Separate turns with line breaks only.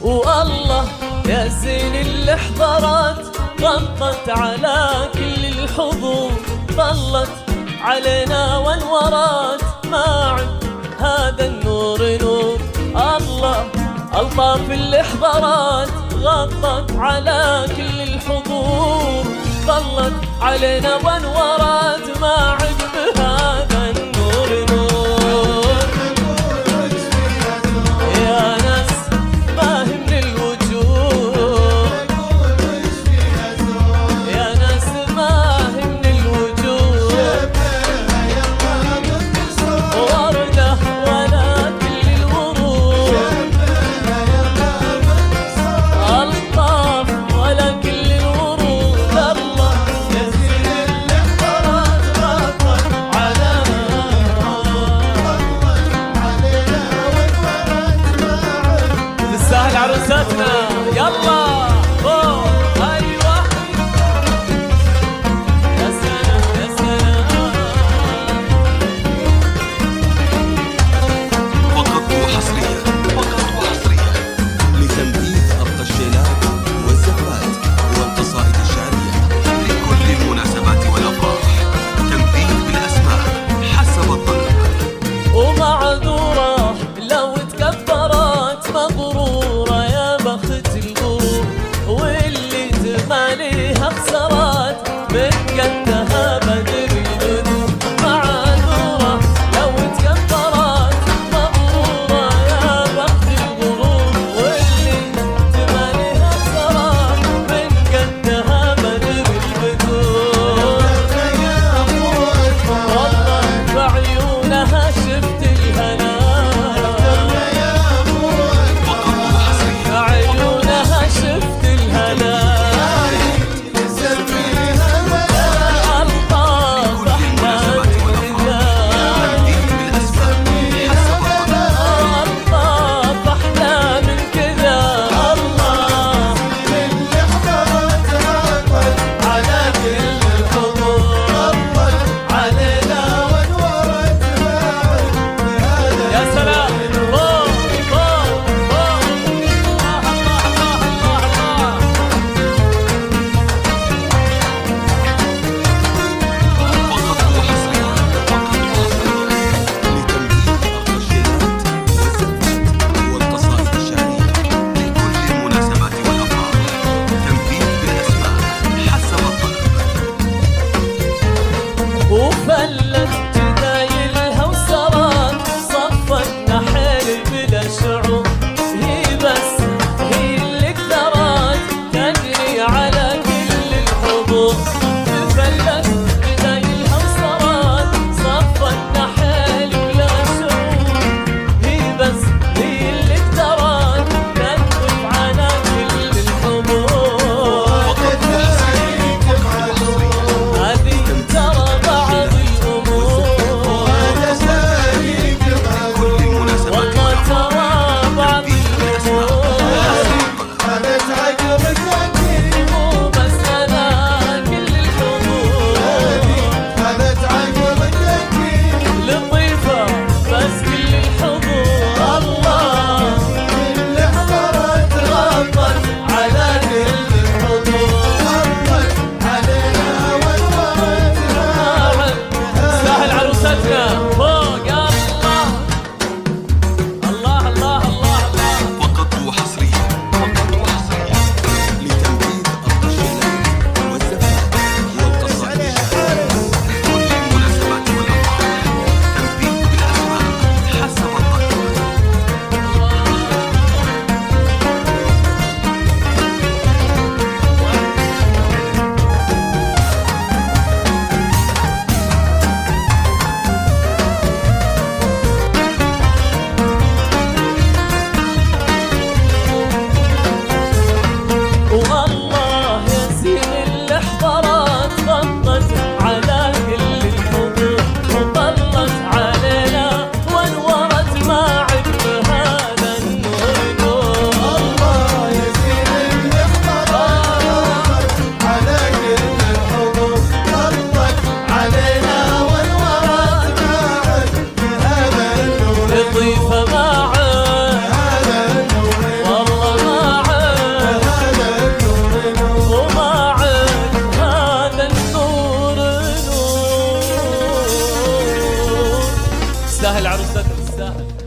والله يا زين الحضارات غطت على كل الحضور، طلت علينا وانورات ما عد هذا النور نور. الله ألطاف الحضارات غطت على كل الحضور، طلت علينا وانورات ما عد بهذا النور نور. يا ناس ما هم للوجود، يا ناس ما هم للوجود، وردة ولا كل الورود، ألطاف ولا كل الورود. الله يزين الحضارات غطت علينا تستاهل عروساتنا. يلا فوق ايوه يا سلام يا سلام.
فقط وحصريا لتنفيذ الطشيلات والزفات والقصائد الشعرية لكل المناسبات والأفراح، تنفيذ بالأسماء حسب الطلب.
ومعذورة لو تكبرت مغرورة يا بخت الغرور، واللي تماليها خسرات من قدها بدر البدور. معذورة لو تكبرت مغرورة يا بخت الغرور، واللي تماليها خسرات من قدها بدر البدور. والله بعيونها شفت الهنا،
فقط وحصريا
بعيونها تستاهل عروستك تستاهل.